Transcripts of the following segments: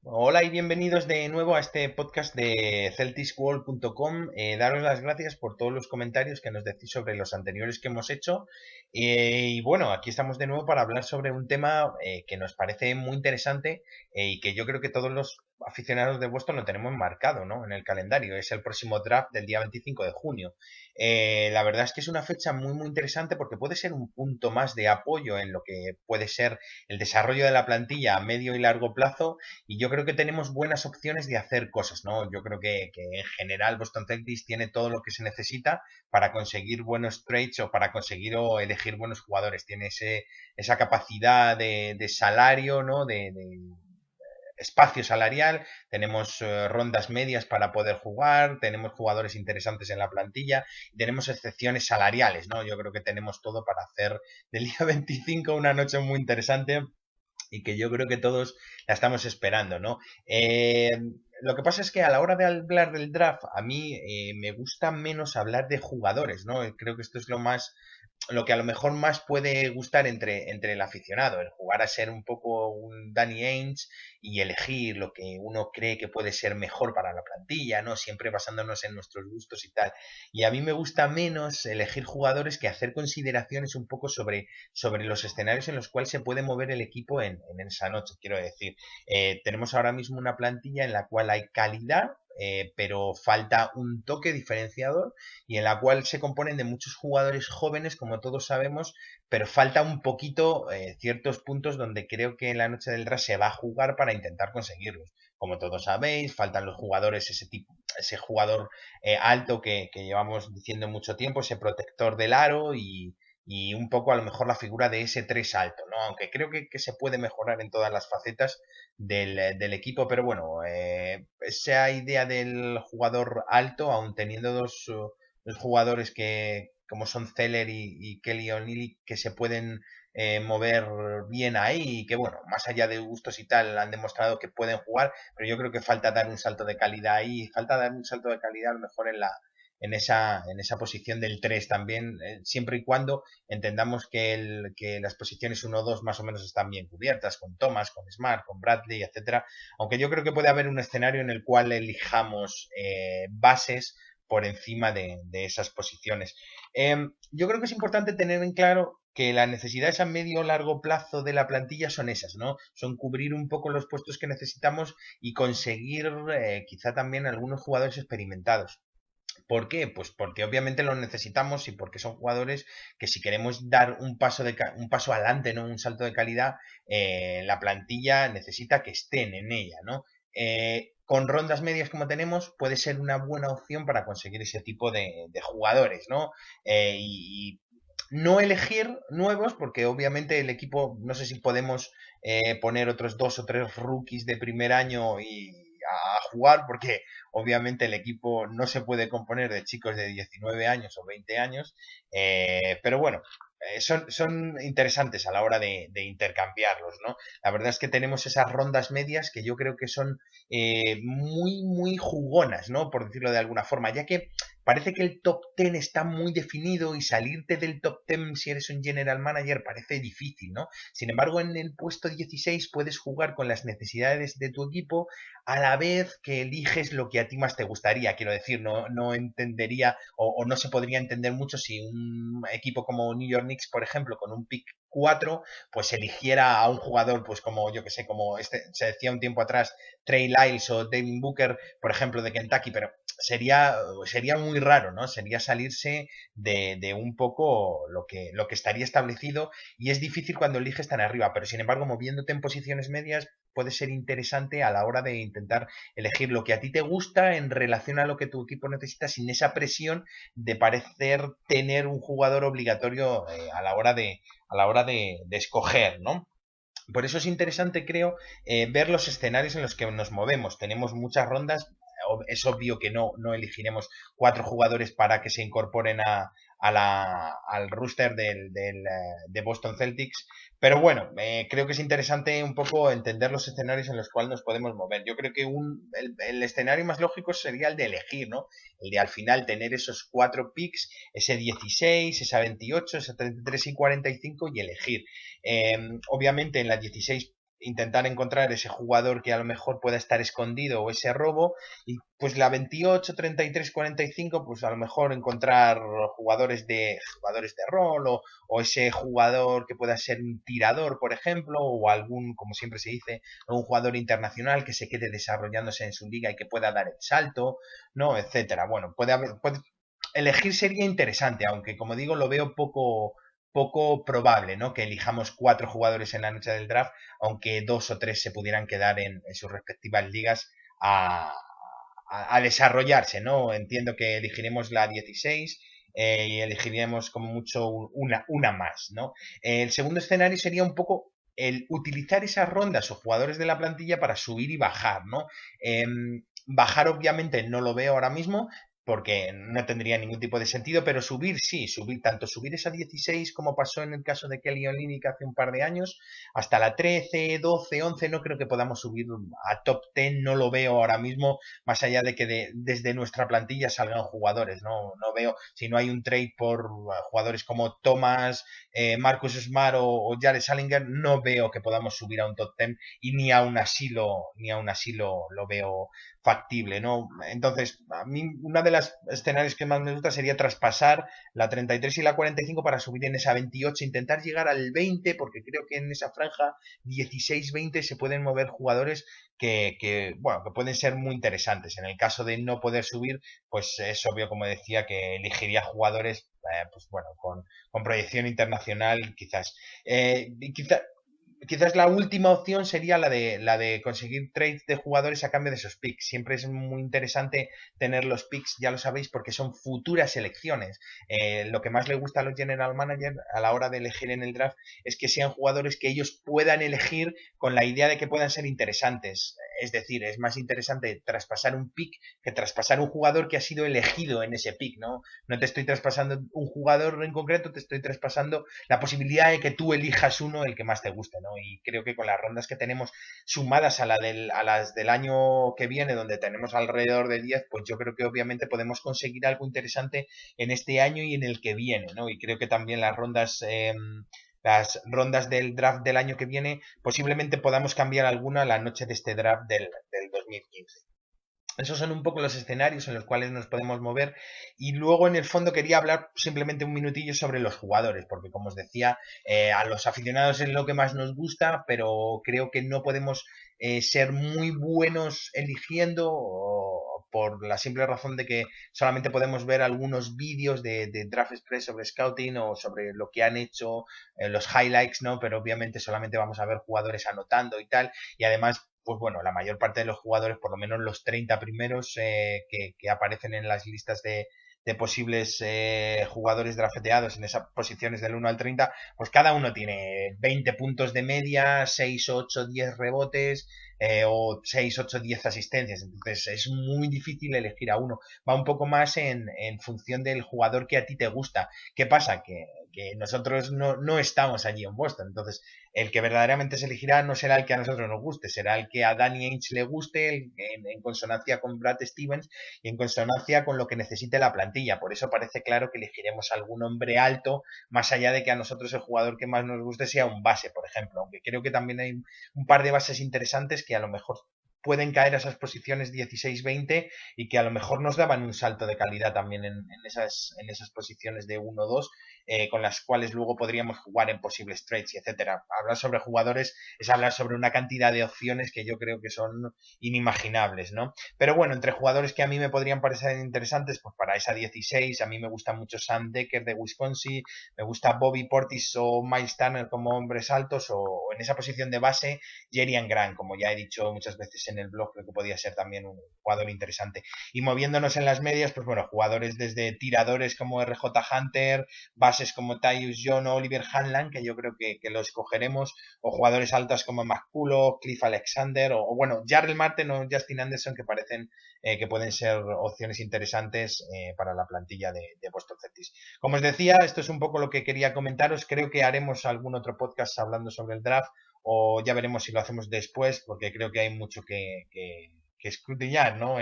Hola y bienvenidos de nuevo a este podcast de celticsworld.com. Daros las gracias por todos los comentarios que nos decís sobre los anteriores que hemos hecho. Y bueno, aquí estamos de nuevo para hablar sobre un tema que nos parece muy interesante y que yo creo que todos los aficionados de Boston lo tenemos marcado, ¿no? En el calendario. Es el próximo draft del día 25 de junio. La verdad es que es una fecha muy interesante porque puede ser un punto más de apoyo en lo que puede ser el desarrollo de la plantilla a medio y largo plazo, y yo creo que tenemos buenas opciones de hacer cosas, ¿no? Yo creo que en general Boston Celtics tiene todo lo que se necesita para conseguir buenos trades o para conseguir o elegir buenos jugadores. Tiene esa capacidad de salario, ¿no? De espacio salarial, tenemos rondas medias para poder jugar, tenemos jugadores interesantes en la plantilla, y tenemos excepciones salariales, ¿no? Yo creo que tenemos todo para hacer del día 25 una noche muy interesante y que yo creo que todos la estamos esperando, ¿no? Lo que pasa es que a la hora de hablar del draft, a mí me gusta menos hablar de jugadores, ¿no? Creo que esto es lo que a lo mejor más puede gustar entre el aficionado, el jugar a ser un poco un Danny Ainge y elegir lo que uno cree que puede ser mejor para la plantilla, ¿no? Siempre basándonos en nuestros gustos y tal. Y a mí me gusta menos elegir jugadores que hacer consideraciones un poco sobre los escenarios en los cuales se puede mover el equipo en esa noche. Quiero decir, tenemos ahora mismo una plantilla en la cual hay calidad, pero falta un toque diferenciador y en la cual se componen de muchos jugadores jóvenes, como todos sabemos, pero falta un poquito ciertos puntos donde creo que en la noche del draft se va a jugar para intentar conseguirlos. Como todos sabéis, faltan los jugadores, ese tipo, ese jugador alto que llevamos diciendo mucho tiempo, ese protector del aro y un poco a lo mejor la figura de ese 3 alto, ¿no? Aunque creo que se puede mejorar en todas las facetas del equipo, pero bueno, esa idea del jugador alto, aun teniendo dos jugadores que como son Zeller y Kelly O'Neill, que se pueden mover bien ahí y que bueno, más allá de gustos y tal, han demostrado que pueden jugar, pero yo creo que falta dar un salto de calidad ahí, falta dar un salto de calidad a lo mejor en esa posición del 3 también, siempre y cuando entendamos que las posiciones 1-2 más o menos están bien cubiertas, con Thomas, con Smart, con Bradley, etcétera. Aunque yo creo que puede haber un escenario en el cual elijamos bases por encima de esas posiciones. Yo creo que es importante tener en claro que las necesidades a medio o largo plazo de la plantilla son esas, ¿no? Son cubrir un poco los puestos que necesitamos y conseguir quizá también algunos jugadores experimentados. ¿Por qué? Pues porque obviamente lo necesitamos y porque son jugadores que si queremos dar un paso adelante, ¿no? Un salto de calidad, la plantilla necesita que estén en ella, ¿no? Con rondas medias como tenemos, puede ser una buena opción para conseguir ese tipo de jugadores, ¿no? Y no elegir nuevos, porque obviamente el equipo, no sé si podemos poner otros dos o tres rookies de primer año y a jugar, porque obviamente el equipo no se puede componer de chicos de 19 años o 20 años, pero bueno, son interesantes a la hora de intercambiarlos, ¿no? La verdad es que tenemos esas rondas medias que yo creo que son muy jugonas, ¿no? Por decirlo de alguna forma, ya que parece que el top 10 está muy definido y salirte del top 10 si eres un general manager parece difícil, ¿no? Sin embargo, en el puesto 16 puedes jugar con las necesidades de tu equipo a la vez que eliges lo que a ti más te gustaría. Quiero decir, no entendería o no se podría entender mucho si un equipo como New York Knicks, por ejemplo, con un pick 4, pues eligiera a un jugador, pues como yo que sé, como se decía un tiempo atrás, Trey Lyles o Devin Booker, por ejemplo, de Kentucky, pero sería muy raro, ¿no? Sería salirse de un poco lo que estaría establecido y es difícil cuando eliges tan arriba, pero sin embargo, moviéndote en posiciones medias puede ser interesante a la hora de intentar elegir lo que a ti te gusta en relación a lo que tu equipo necesita sin esa presión de parecer tener un jugador obligatorio a la hora de escoger, ¿no? Por eso es interesante, creo, ver los escenarios en los que nos movemos. Tenemos muchas rondas. Es obvio que no elegiremos 4 jugadores para que se incorporen al roster de Boston Celtics. Pero bueno, creo que es interesante un poco entender los escenarios en los cuales nos podemos mover. Yo creo que el escenario más lógico sería el de elegir, ¿no? El de al final tener esos 4 picks, ese 16, esa 28, esa 33 y 45 y elegir. Obviamente en las 16 intentar encontrar ese jugador que a lo mejor pueda estar escondido o ese robo. Y pues la 28, 33, 45, pues a lo mejor encontrar jugadores de rol o ese jugador que pueda ser un tirador, por ejemplo, o algún, como siempre se dice, un jugador internacional que se quede desarrollándose en su liga y que pueda dar el salto, ¿no? Etcétera. Bueno, elegir sería interesante, aunque como digo, lo veo poco probable, ¿no? Que elijamos 4 jugadores en la noche del draft, aunque 2 o 3 se pudieran quedar en sus respectivas ligas a, a desarrollarse, ¿no? Entiendo que elegiremos la 16 y elegiríamos como mucho una más, ¿no? El segundo escenario sería un poco el utilizar esas rondas o jugadores de la plantilla para subir y bajar, ¿no? Bajar obviamente no lo veo ahora mismo, porque no tendría ningún tipo de sentido, pero subir sí, tanto subir esa 16 como pasó en el caso de Kelly Olynyk hace un par de años, hasta la 13, 12, 11, no creo que podamos subir a top 10, no lo veo ahora mismo, más allá de que desde nuestra plantilla salgan jugadores, no veo, si no hay un trade por jugadores como Thomas, Marcus Smart o Jared Salinger, no veo que podamos subir a un top 10 y ni aún así lo veo factible, ¿no? Entonces, a mí una de las escenarios que más me gusta sería traspasar la 33 y la 45 para subir en esa 28, intentar llegar al 20, porque creo que en esa franja 16-20 se pueden mover jugadores bueno, que pueden ser muy interesantes. En el caso de no poder subir, pues es obvio, como decía, que elegiría jugadores, pues bueno, con proyección internacional, quizás. Quizás la última opción sería la de conseguir trades de jugadores a cambio de esos picks. Siempre es muy interesante tener los picks, ya lo sabéis, porque son futuras elecciones. Lo que más le gusta a los general managers a la hora de elegir en el draft es que sean jugadores que ellos puedan elegir con la idea de que puedan ser interesantes. Es decir, es más interesante traspasar un pick que traspasar un jugador que ha sido elegido en ese pick, ¿no? No te estoy traspasando un jugador en concreto, te estoy traspasando la posibilidad de que tú elijas uno el que más te guste, ¿no? Y creo que con las rondas que tenemos sumadas a las del año que viene, donde tenemos alrededor de 10, pues yo creo que obviamente podemos conseguir algo interesante en este año y en el que viene, ¿no? Y creo que también las rondas del draft del año que viene, posiblemente podamos cambiar alguna la noche de este draft del 2015. Esos son un poco los escenarios en los cuales nos podemos mover. Y luego, en el fondo, quería hablar simplemente un minutillo sobre los jugadores, porque como os decía, a los aficionados es lo que más nos gusta, pero creo que no podemos ser muy buenos eligiendo por la simple razón de que solamente podemos ver algunos vídeos de Draft Express sobre scouting o sobre lo que han hecho, los highlights, ¿no? Pero obviamente solamente vamos a ver jugadores anotando y tal. Y además, pues bueno, la mayor parte de los jugadores, por lo menos los 30 primeros que aparecen en las listas de posibles jugadores drafteados en esas posiciones del 1 al 30, pues cada uno tiene 20 puntos de media, 6, 8, 10 rebotes o 6, 8, 10 asistencias. Entonces es muy difícil elegir a uno. Va un poco más en función del jugador que a ti te gusta. ¿Qué pasa? Que nosotros no estamos allí en Boston. Entonces, el que verdaderamente se elegirá no será el que a nosotros nos guste, será el que a Danny Ainge le guste, en consonancia con Brad Stevens y en consonancia con lo que necesite la plantilla. Por eso parece claro que elegiremos algún hombre alto, más allá de que a nosotros el jugador que más nos guste sea un base, por ejemplo. Aunque creo que también hay un par de bases interesantes que a lo mejor pueden caer a esas posiciones 16-20 y que a lo mejor nos daban un salto de calidad también en esas posiciones de 1-2, con las cuales luego podríamos jugar en posibles trades y etcétera. Hablar sobre jugadores es hablar sobre una cantidad de opciones que yo creo que son inimaginables, ¿no? Pero bueno, entre jugadores que a mí me podrían parecer interesantes, pues para esa 16, a mí me gusta mucho Sam Dekker de Wisconsin, me gusta Bobby Portis o Miles Turner como hombres altos, o en esa posición de base, Jerian Grant, como ya he dicho muchas veces en el blog, creo que podía ser también un jugador interesante. Y moviéndonos en las medias, pues bueno, jugadores desde tiradores como RJ Hunter, bases como Tyus Jones o Oliver Hanlan, que yo creo que lo escogeremos, o jugadores altos como McCullough, Cliff Alexander, o bueno, Jarrell Martin o Justin Anderson, que parecen que pueden ser opciones interesantes para la plantilla de Boston Celtics. Como os decía, esto es un poco lo que quería comentaros. Creo que haremos algún otro podcast hablando sobre el draft, o ya veremos si lo hacemos después, porque creo que hay mucho que escudriñar, ¿no?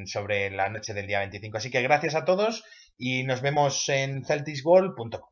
Sobre la noche del día 25. Así que gracias a todos y nos vemos en celticsworld.com.